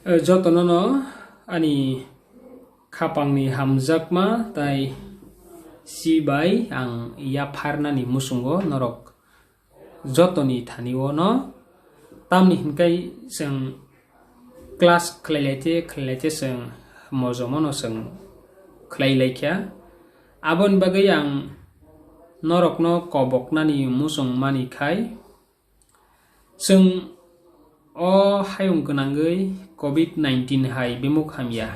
jotono ani khapangni hamjakma tai sibai ang ya pharnani musungo norok jotoni thaniwo no tamni hinkai jeng class khlailete jeng mojomono jeng khlailaikya abon bagai ang norokno koboknani musung mani khai jeng o hayung gonangoi COVID-19 hai bimuk hamya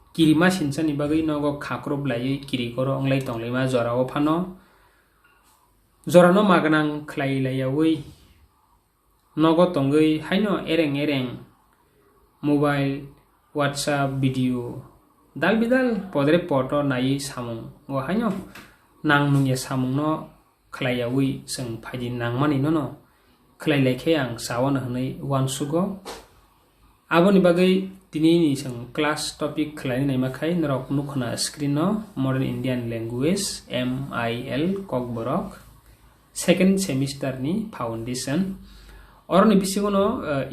kirima sinsani bagai nogo khakrob lai kiri koro onglai tonglai ma jora o phano jorano maganang khlai laiyawi nogo tongoi haino ereng mobile whatsapp video dal bidal podre poto nai samung o haino nang nungye samung no khlaiyawi seng phaji nangmani no khlai laikhe ang sawana hnai wansugo aboni bagai tinini sang class topic khlai nai makhai norok nukhna screen no modern indian language MIL kokborok second semester ni foundation orni bisigono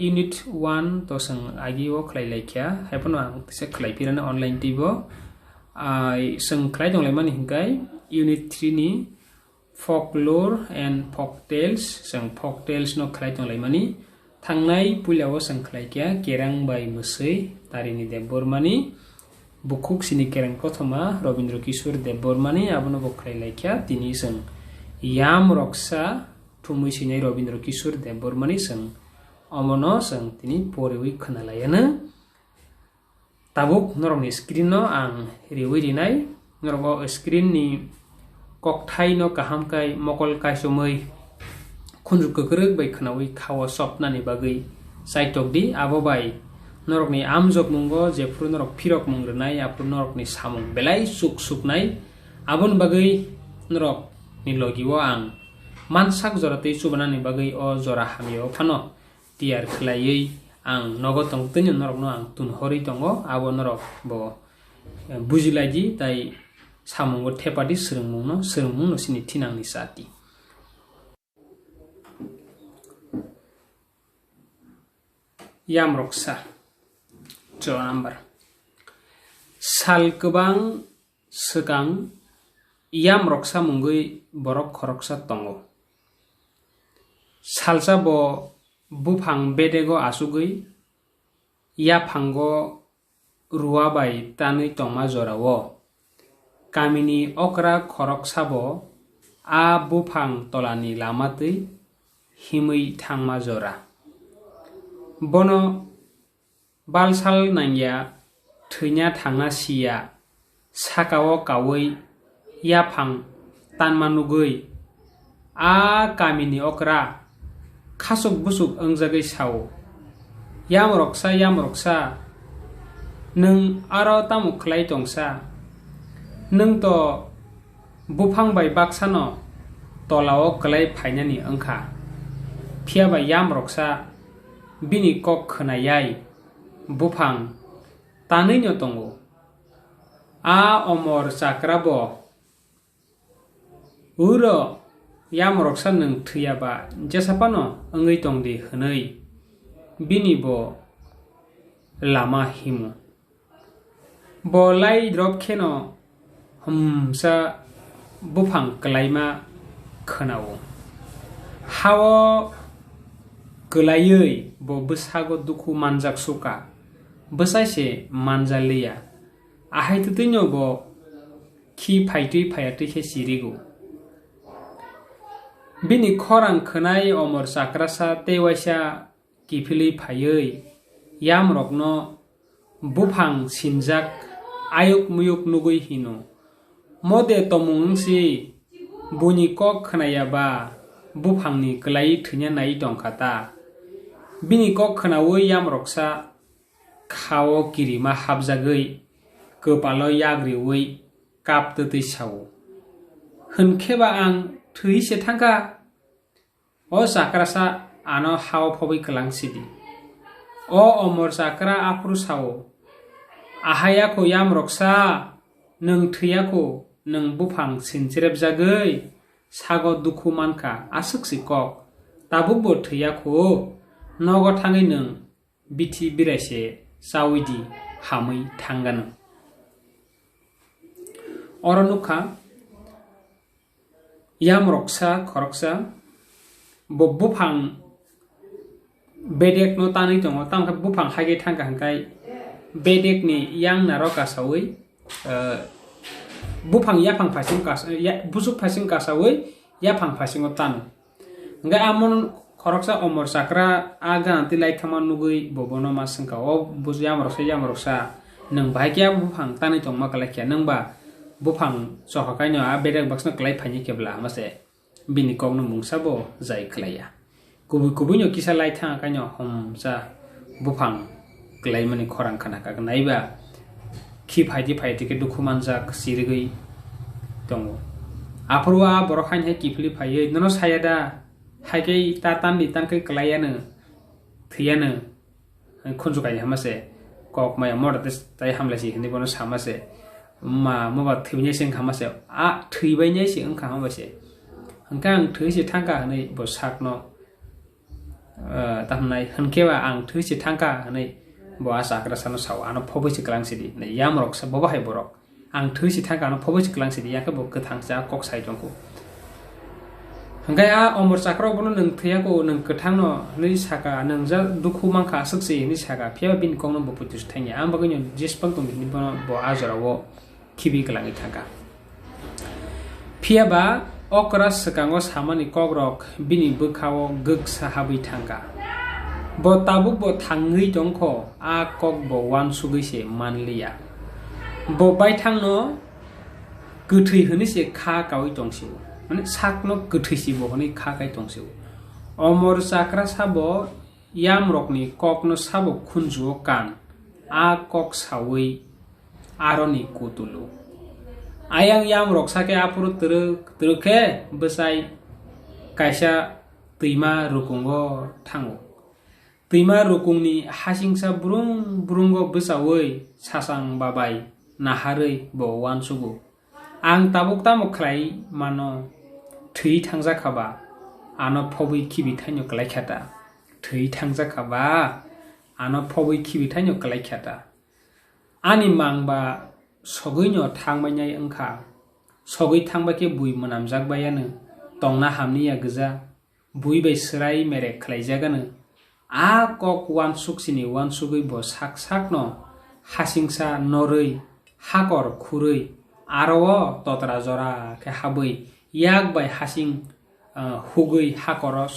unit 1 to sang agi o khlai laikya hapono ang se khlai pirana online tibo sang khlai donglai mani hingkai unit 3 ni folklore and folktales sang folktales no khlai donglai mani thangnai puilao sang khlaikya kerang bai musai tarini debormani bukhuk sini kerang prothoma robindra kishore debormani abono bo khlai laikya tini sang yam roksa thumui sinai robindra kishore debormani sang amono sang tini porewi khnalayana tabuk norongni screen no ang riwi rinai norongo screen ni kokthai no kahamkai mokol kaisomai khunjuk kokrek bai khnawi khawa sopnani bagai saitokdi abo bai norokni amjok mungo jefru norok phirok mungrnai apru norokni samung belai suknai abon bagai norok ni logiwo ang mansak joratei chubanani bagai o jora hamio phano tiar khlaiei ang nogotong tinyo norokno ang tunhori tongo abo norok bo bujilaji tai samungo thepadi srungmung no sini thinangni sati yam roksa jo number sal kebang segang yam roksa mungui borok khoroksa tongo salsa bo bufang bedego asugui ya phango ruwa bai tanui tongma jorawo kamini okra khoroksa bo a bufang tolani lamatui himui thangma jora bono balsal nangya thnya thangna sia sakao kawai yaphang tanmanugui a kamini okra khasuk busuk angjagai sao yam roksa nung aro tamu khlai tongsa nung to bufang bai baksano tolao klai phainani angkha phia bai yam roksa bini kok khnayai bufang tanui no tongo a omor chakrabo uro yam roksa nung thiyaba jesapano angei tongdi hnei bini bo lama himu bo lai drop kheno humsa bufang klaima khnawo hawo klayei bo bsago dukhu manjak suka bsaise manjaliya ahai tutinyo bo khi phaitui khe sirigo bini khorang khnai omor sakrasa tewaisa kifili phaiei yam rokno bufang sinjak ayuk muyuk nugui hino mode tomungsi buni kok khnayaba bufangni klai thnya nai tongkhata bini kok khnawi yam roksa khao kirima habjagoi kopalo yagriwi kaptutui sao hunkheba ang thui se thangka o sakrasa ano hao phobai klangsidi o omor sakra apru sao ahaya ko yam roksa nung thiyako nung bufang sinchireb jagoi sago dukhu manka asuksi kok tabukbo thiyako nogo thangai nung bithi biraise sawidi hamui tanggano. Oro nukha yamroksa khoroksa bo bufang bedek no tani tongo tamkha bufang hage thangka hangkai bedek ni yang naroka sawi bufang yapang phasing kas busuk phasing kasawi yapang phasing tan ngai amon khoroksa omor sakra aga tilai thama nugui bobono masangka o bus yamroksa nang bahaya bufang tani tong makalakya nang ba bufang sohakaino a bedek baksna klai phani kebla mase bini kongno mungsabo jai klaya kubu kisa lai thang kanyo homsa bufang klai mani khorang khana ka naiba khi phaiti ke dukhumanja sirigei tongo aprua borokhan he kifli phai nono sayada haikei tatan ni tangkai klayana thiyana khunju kai hamase kok maya mordes tai hamlasi ni bono samase ma moba thibnya sing hamase a thibai nyai sing khama base hangkang thisi thangka nei bo sakno tamnai hankewa ang thisi thangka nei bo asakra sano saw ano phobisi klang sidi nei yamrok sa boba hai borok ang thisi thangka ano phobisi klang sidi yakha bo kathangsa kok sai jongku hangkai a omor sakro bono nang thia ko nang kathangno nei saka nang ja dukhu mangkha sakse ni saka phia bin kongno bo putus thanya am bagnyo jispang tong ni bono bo azarawo kibi kalangi thangka phia ba okras sekango samani kogrok bini bukhawo guksa habi thangka bo tabuk bo thangui tongkho a kok bo wan sugui se manliya bo bai thangno guthui honi se kha kawi tongsiu mane sakno guthui si bo honi kha kai tongsiu omor sakra sabo yamrokni kokno sabo khunjuo kan a kok sawi aroni kutulu ayang yamrok sake apuru terukhe besai kaisa tuima rukungo thango tuima rukungni hasingsa burungo besawi sasang babai naharei bo wansugu ang tabuk tamo khlai mano thui thangja khaba ano phobui khibi thaino klai khata thui thangja khaba ano phobui khibi thaino klai khata ani mangba sogoino thangbainai angkha sogoi thangbake bui manamjak bayano tongna hamniya gja bui bai srai mere khlaijagano a kok wan suksini wan sugui bo sak no hasingsa norei hakor khurei aro totra jora ke habui yak bai hasing hugui hakor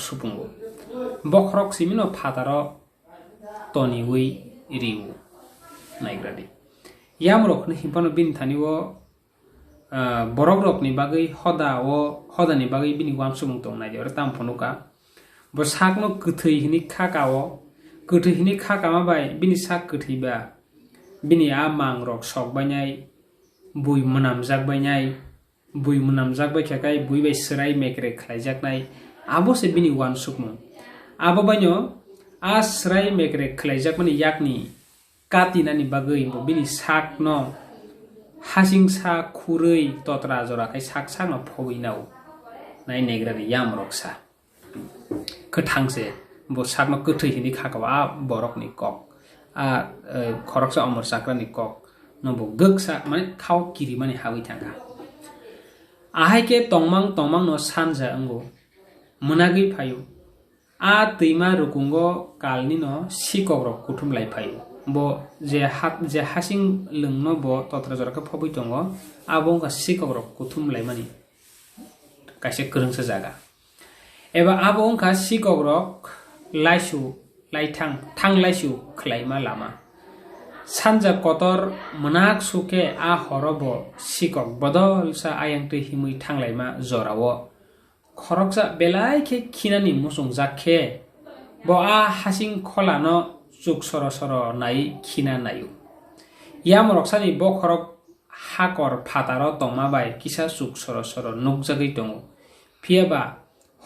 supungu bokhrok simino phataro toni wi riu naigradi yamrok ni himpano bin thaniwo borok rok ni bagai hoda ni bagai bini wan sumung tong nai jor tam phonuka bo sakno guthui hini khakao guthui hini khakama bai bini sak guthui ba bini a mang rok sok banyai bui manamjak bai khakai bui bai srai mekre khlaijak nai abo se bini wan sukmung abo banyo a srai mekre khlaijak mani yakni kati nani bagai bo bini sak no hasingsa khurei totra jora kai sak no phobui nau nai negrani yamrok sa kathangse bo sak no kuthui hini khakawa borok ni kok a khoroksa omor sakra ni kok no bo guksa mane khau kiri mane hawi thanga ahai ke tongmang no sanja ango munagi phayu a tuima rukungo kalni no sikogrok kuthum lai phayu bo je hasing lungno bo totra joraka phobui tongo abong ka sikogrok kuthum lai mani kaise kurungsa jaga eba abong ka sikogrok laisu thang laisu khlaima lama sanja kotor munak suke a horobo sikok bodol sa ayang te himui thanglaima jorawo khoroksa belai ke khinani musung jakhe bo a hasing kholano chuk soro nai khina nayu yamroksani bo khorok hakor phataro tongma bai kisa chuk soro nukjagui tongo phiaba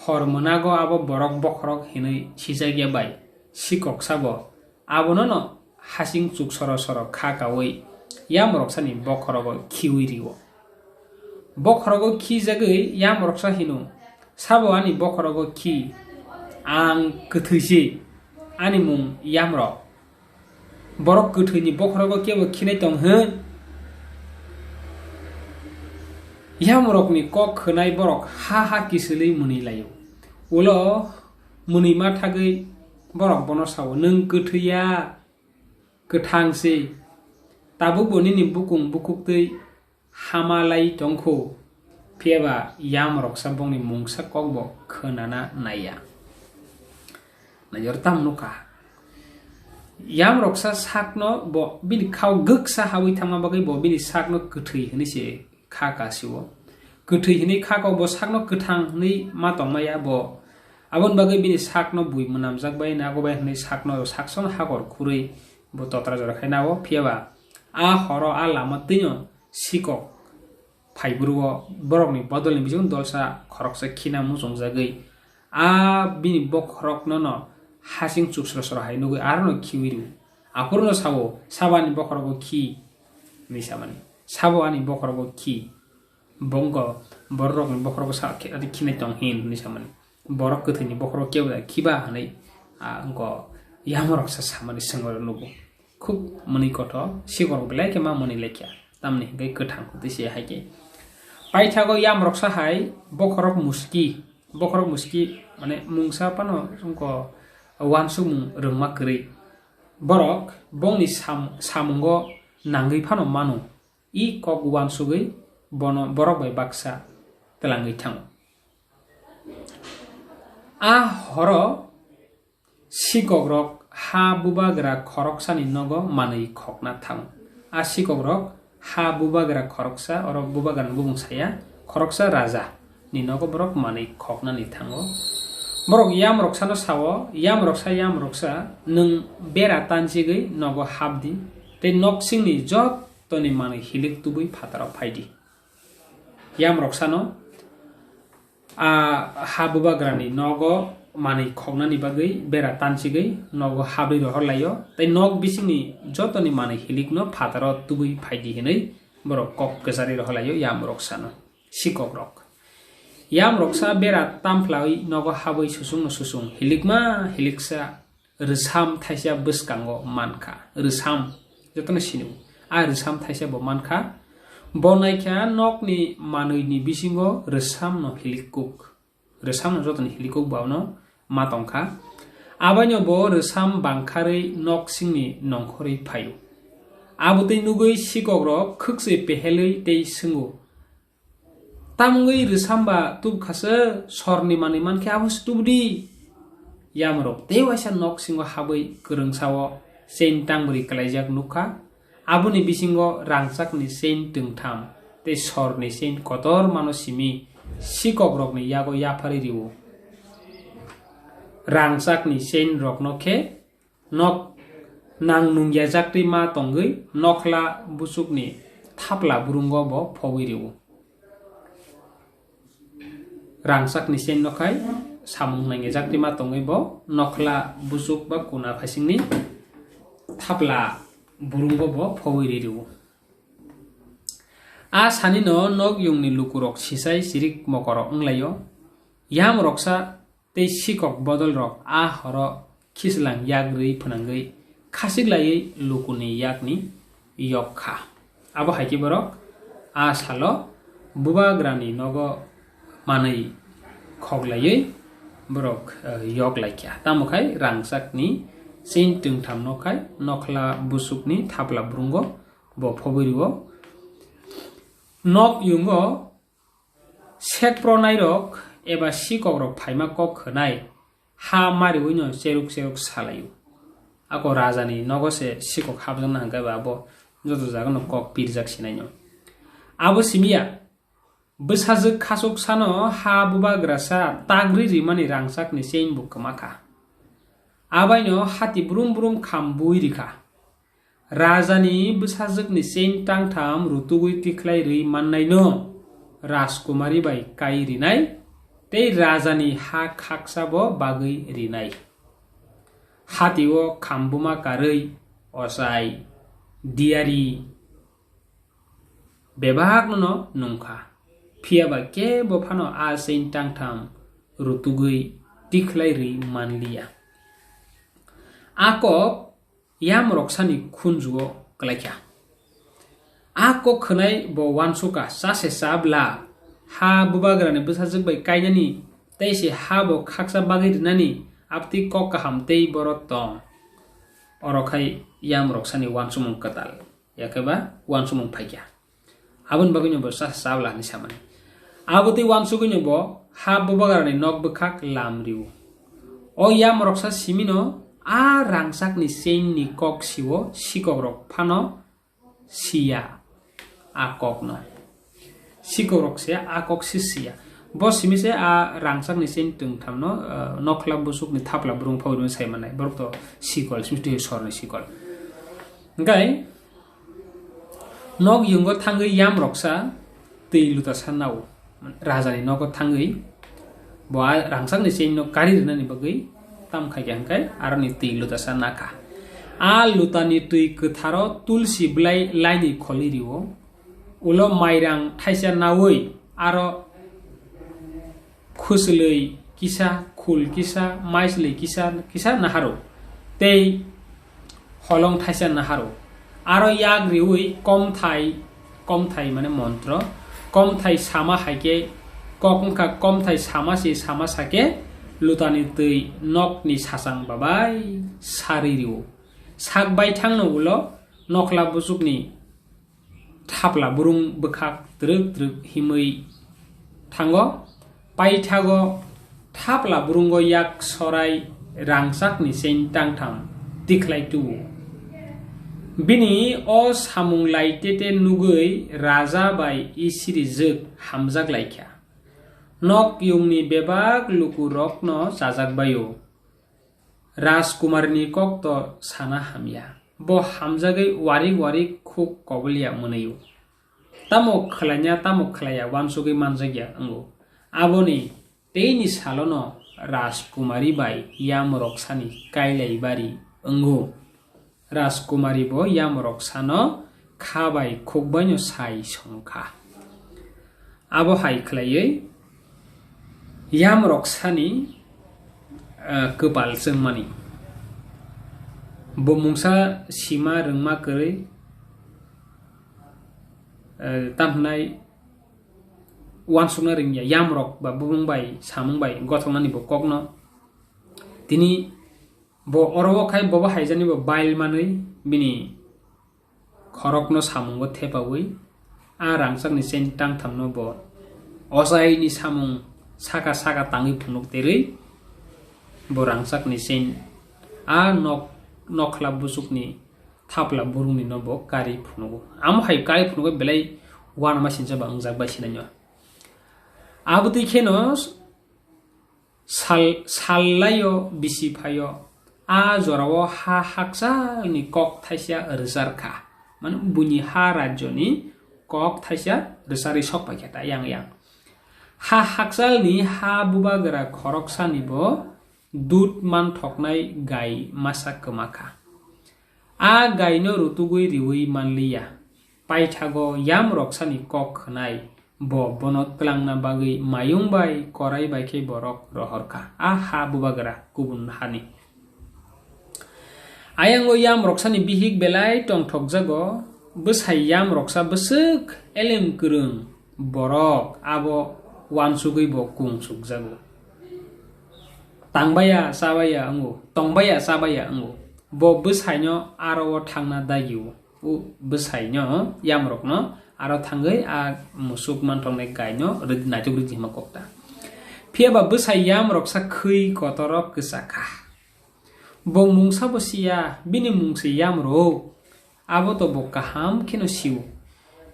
hormonago abo borok bokhorok hinui sijagya bai sikok sabo abono no hasing chuk soro kha kawi yamroksani bokhorogo khiwiriwo bokhorogo khijagui yamroksa hinu sabo ani bokhorogo khi ang kuthuisi ani mung yamrok borok gothoi ni bokhrogo kebo khinai tong he yamrok ni kok khonai borok ha kisilei muni layo ulo muni ma thagoi borok bono sawo nung gothoia gothangsi tabu boni ni bukung bukuktei hamalai tongkho phiaba yamrok sabongni mungsa kokbo khonana naya najor tamnuka yamrok sa sakno bo bini khau guksa hawi thangma bagai bo bini sakno gothoi hini se kha kasiwo gothoi hini kha ko bo sakno gothang ni ma tongmaya bo abon bagai bini sakno bui munamjak bai na go bai hini sakno sakson hagor khurui bo totra jora khainawo phiaba a horo a lama tinyo sikok फाइब्रुओ बरकनि बदलनि बिजों दलसा खरकसा खिना मुजों जागै आ बिनि बखरक न हासिं चुक्सरसर हाइनुगै आरनो खिविरु आखरनो सावो साबानि बखरगो खि निसामानि साबोआनि बखरगो खि बंग बरकनि बखरगो सा खेति खिनाय दं हिन निसामानि बरक गोथैनि बखरग केबा खिबा हानै अंग यामरक सा सामानि संगर नुगो खुब मनि कथ सिगर बेलाय केमा मनि लेख्या तामनि गै गोथां दिसे हाइके पाइथागो यामरक सा हाय बखरक मुस्की माने मुंसा पानो संको वानसु रंमा करै बरक बंनि सामुंगो नांगै फानो मानो इ कक वानसुगै बनो बरक बाय बाक्सा तलांगै थां आ हर सिगogrok ha bubagra khoroksani nogo manui khokna थां आ सिगogrok ha bubagra khoroksa oro bubagan bubung saya khoroksa raja ni nogo borok manui khokna ni thango borok yamroksa no sawo yamroksa nung bera tanjigei nogo habdi te noksing ni jot toni manui hilik tubui phatara phaidi yamroksa no a ha bubagra ni nogo manui khokna ni bagai bera tanjigei nogo habri ro horlayo te nog bisingni jotoni manui hilik no phatara tubui phaidi hinai borok kok kesari ro horlayo yamroksa no sikogrok yamroksa bera tamplai nogo haboi susung hilikma hiliksa resam thaisa buskango manka resam jotone sinu a resam thaisa bo manka bonaikha nokni manui ni bisingo resam no hilikuk resam no jotone hilikuk bawno matongkha abanyo bo resam bangkharei nok singni nongkhorei phayo abutei nugui sikogrok khukse pehelei tei sungu tamgui resamba tubkhase sorni mani mankhe abos tubdi yamrok tewaisa nok singo habai krungsawo sein tangbri kalaijak nukha abuni bisingo rangchakni sein tungtham te sorni sein kotor manosimi sikogrokni yago yaphari riwo rangchakni sein roknokhe nok nang nungya jakti ma tongui nokla busukni thapla burungo bo phowui riwo rangchakni sein nokhai samung nange jakti ma tongui bo nokla busuk ba kuna phasingni thapla burungo bo phowui riwo a sani no nok yungni lukurok sisai sirik mokoro onglayo yamroksa tei sikok bodol rok a horo kislang yagrei phunangai khasiglai lukuni yakni yokha abo haiki borok a salo bubagrani nogo manai khoglai borok yoklaikya tamokhai rangchakni sein tungtham nokhai nokla busukni thapla burungo bo phobiriwo nok yungo sekpronai rok eba sikogrok phaima kok khonai ha mariwino seruk salayu ako rajani nogose sikok habjana hangkai abo joto jagano kok pirjak sinaino abo simia besajak khasok sano ha bubagrasa tagri rimani rangchakni sein bukmaka abaino hati brum khambui rikha rajani besajakni sein tangtham rutugui tiklai ri mannaino rajkumari bai kai rinai tei rajani ha khaksabo bagai rinai hatio khambuma karei osai diari bebak no nungkha phiaba ke bo phano a sein tangtham rutugui tiklai ri manlia akok yam roksani khunjuo klaikya a kok khnai bo wansuka sase sabla ha bubagrani bwsajak bai kainani teise ha bo khaksa bagi dinani apti kok kaham tei borok tong orokai yam roksani wansumung katal yakeba wansumung phaikya abun bagino bo sase sabla ni samane abuti wansugino bo ha bubagrani nok bkhak lamriu o yam roksa simino a rangsak ni sein ni kok siwo sikok rok phano sia a kok no sikok rok sia a kok sia bo simise a rangsak ni sein tung thamno nokla busuk ni thapla burung phawru sai manai borok to sikol simiste sor ni sikol ngai nok yungo thangai yam roksa tei luta sanau raja ni nok thangai bo rangsak ni sein no kari ni bagai tam khaigyan kai arani tei luta sanaka a lutani tui ktharo tulsi blai laini kholiriwo ulo mairang thaisa nawoi aro khuslei kisa khul kisa maislei kisa naharo tei holong thaisa naharo aro yak riui kom thai mane mantra kom thai sama haike kokka kom thai sama sake lutani tui nok ni sasang babai saririwo sakbai thangno ulo nokla busukni thapla burung bkhak truk himui thango paithago thapla burungo yak sorai rangsak ni sein tangtham tiklai tu bini o samung laitete nugui raja bai isiri jek hamjak laikya nok yungni bebak luku rokno sajak bayo Rajkumarni kokto sana hamya bo hamjagai warik khuk kobulia munayu tamo khlaya wansugi manjagya ango aboni teini salono Rajkumari bai yam roksani kailai bari ango Rajkumari bo yam roksano khabai khukbaino sai songkha abo hai khlaiye yam roksani kepal sengmani bomungsa sima rengma kere tamhnai wansuna ringya yamrok ba bubungbai samungbai gothonani bo kokno tini bo orowo khai boba haijani bo bail manui bini khorokno samungo thepawi a rangsak ni sen tang thamno bo osai ni samung saka tangi phunuk terei borangsak ni sen a nokla busuk ni thapla burung ni nobo kari phnugo am hai kari phnugo belai wan ma sinja ba angjak ba sinanyo abuti khenos sallayo bisi phayo a jorawo ha haksa ni kok thaisa rzarkha man buni ha rajyo ni kok thaisa rsari sok pakheta yang ha haksal ni ha bubagra khoroksa ni bo dut man thoknai gai masa kemaka a gai no rutugui riwi manliya paithago yam roksani kok khnai bo bonot klangna bagi mayung bai korai bai ke borok rohorka a ha bubagra kubun hani ayango yam roksani bihik belai tongthok jago bwsai yam roksa bwsuk elem kurung borok abo wansugui bo kungsuk jago tangbaya sabaya ango bo bwsainyo aro thangna dagiu u bwsainyo yamrokno aro thangai a musuk mantongne gainyo najuk ridi makokta phiaba bwsai yamrok sa khui kotorok ksakha bo mungsa bosia bini mungsi yamrok abo to bo kaham kino siu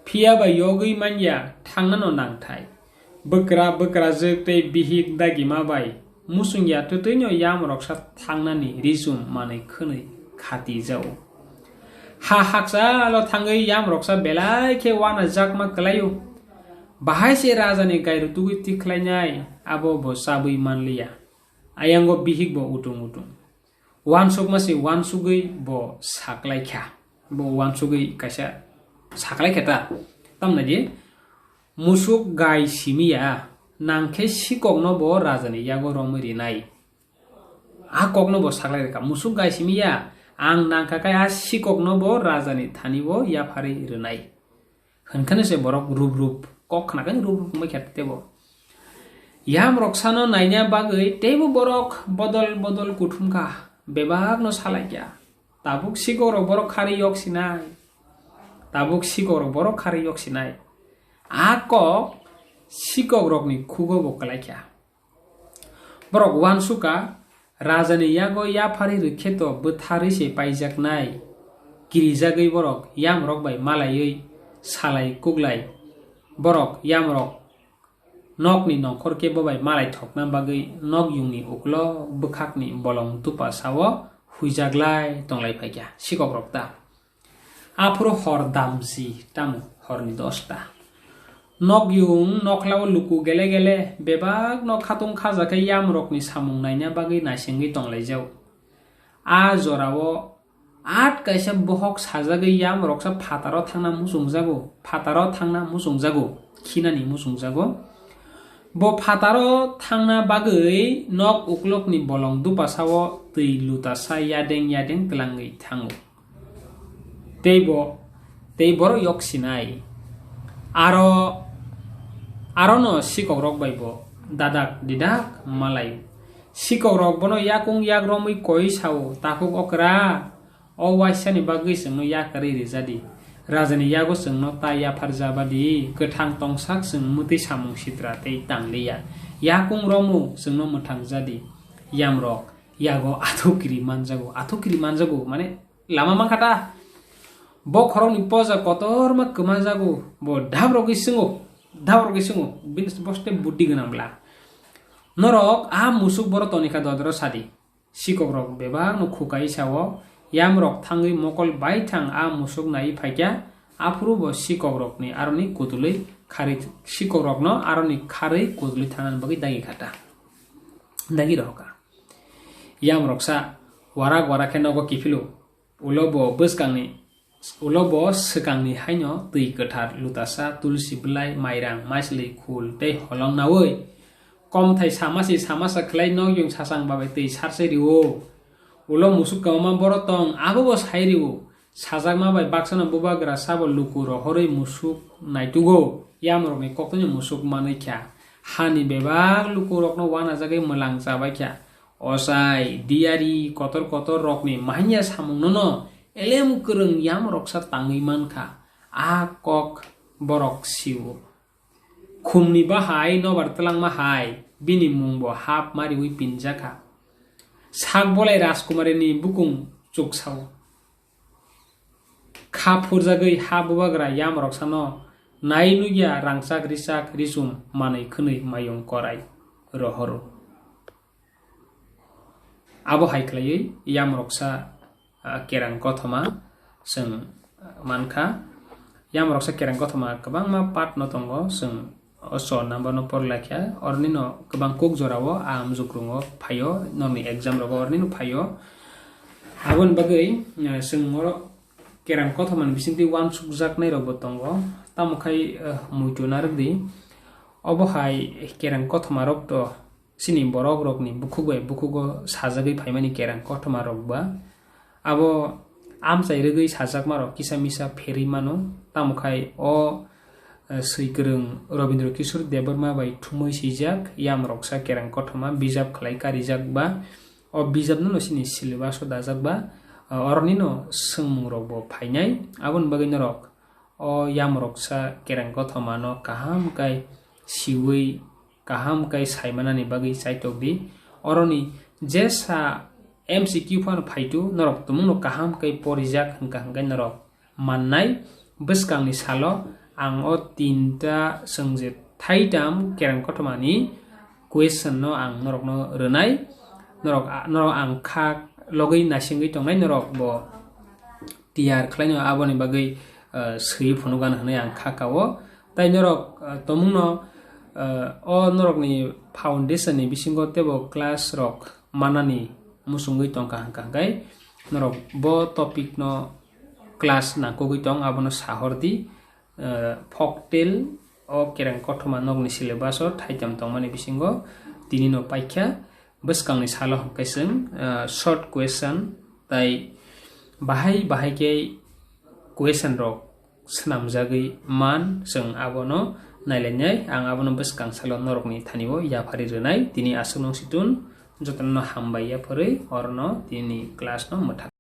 phiaba yogui manya thangnano nangthai bokra jekte bihik dagima bai musungya tutuinyo yam roksa thangnani rizum manai khunai khati jau ha haksa lo thangai yam roksa belai ke wana jakma klayu bahai se raja ni gairu tugui tikhlainai abo bo sabui manliya ayango bihik bo utung wansuk masi wansugui bo saklai kha bo wansugui kaisa saklai kheta tamna ji musuk gai simia nangkhe sikokno bo rajani yago romiri nai a kokno bo saklai ka musuk gai simia ang nangkakai a sikok no bo raja ni thani bo ya phari rwnai honkane se borok rup rup kok khanakai rup rup mai tebo yam roksano naina bagui tebo borok bodol kuthumka bebag no salaikya tabuk sikok rok borok khari yok sinai tabuk sikok rok borok khari yok sinai a kok sikok rok ni khugo bo kalaikya borok wan suka rajani yago ya phari rikheto bthari se paijaknai kirijagui borok yam rok bai malayui salai kuglai borok yam rok nok ni nongkhor ke bai malai thokna bagui nok yungni uklo bukhakni bolong tupa sawo huijaglai tonglai phaikya sikok rok ta afro hor damsi tamu horni 10 ta nok yung noklaw luku gele gele bebag nok khatung khajakai yam rokni samung naina bagui naisingui tonglai jau a jorawo at kaisa bohok sajagai yam roksa phataro thangna musungjago khinani musungjago bo phataro thangna bagui nok uklokni bolong dupasawo tui lutasa yadeng tlangai thango tei boro yok sinai aro no sikok rok bai bo dadak didak malai sikok rok bono yakung yagromui koi sao takuk okra o waisani bagui sengno yakari rijadi rajani yago sengno ta ya pharjabadi gothang tongsak seng muti samung sitra tei tangleya yakung romu sengno muthang jadi yam rok yago athukiri manjago mane lama mangkata bo khoroni poja kotorma kemajago bo dhabrogi singo binis boste buddi ganambla norok a musuk boro tonika dodro sadi sikok rok bebag no khukai sawo yam rok thangui mokol bai thang a musuk nai phaikya afru bo sikok rok ni aroni kutului khari sikok rok no aroni khari kutului thanan bagi dagi khata dagi roka yam roksa warak kenogo kifilu ulobo sekangni haino tui gothar lutasa tulsi belai mairang maisli khul tei holong nawoi kom thai samasa khlai no yung sasang babai tui sarse riwo ulo musuk kama borotong abo bo sairiwo sajagma bai baksana bubagra sabo lukuro horoi musuk naitugo yamrok ni koktonyo musuk manai kya hani bebag lukurok no wana jagai melang jabai kya osai diari kotor rokni mahnya samung no elem kurung yam roksa tangi manka a kok borok siwo khumni bahai no bartalang mahai bini mungbo hap mari wi pinjaka sak bolai raskumari ni bukung chuksau kha phurjagai ha bubagra yam roksa no nai nugia rangsak risak risum manai khunui mayong korai rohoro abo haiklai yam roksa kerang kothoma seng manka yam roksa kerang kothoma kabang ma pat no tongo seng oso number no porlakya orni no kabang kok jorawo am jukrungo phayo noni exam rogo orni no phayo abon bagai seng moro kerang kothoman bisinti wan sukjak nai rogo tongo tamukai muitu nardi obo hai kerang kothoma rok to sini borok rok ni bukugo sajagai phaimani kerang kothoma rok ba abo amsai regui sajak maro kisamisa pheri mano tamukai o seikrung Robindra Kishore Debarma bai thumoi sijak yam roksa kerang kothoma bijab khlai karijak ba o bijab no sini syllabus dajak ba orni no sengmung rok bo phainai abon bagai norok o yam roksa kerang kothoma no kaham kai siwi kaham kai saimanani bagai saitokdi oroni jesa MCQ fan phaitu norok tumung no kaham kai porijak hangkai norok mannai beskangni salo ang o tinta sengje thaitam kerang kothomani question no ang norok no renai norok ang khak logoi nasingui tongnai norok bo tiar khlaino aboni bagai sei phunugan hanai ang khakawo tai norok tomung no o norok ni foundation ni bisingo tebo class rok manani musungui tongka hangkai norok bo topic no class na kogui tong abono sahordi folktale o kerang kothoma nogni syllabus o thaitam tongmani bisingo tini no paikha beskangni salo kaiseng short question tai bahai ke question rok snamjagui man जों abono nailainyai ang abono bwskang salo norokni thanio yapari rwnai tini asuk nung situn jotono hambai yapari orno tini class no mwthak.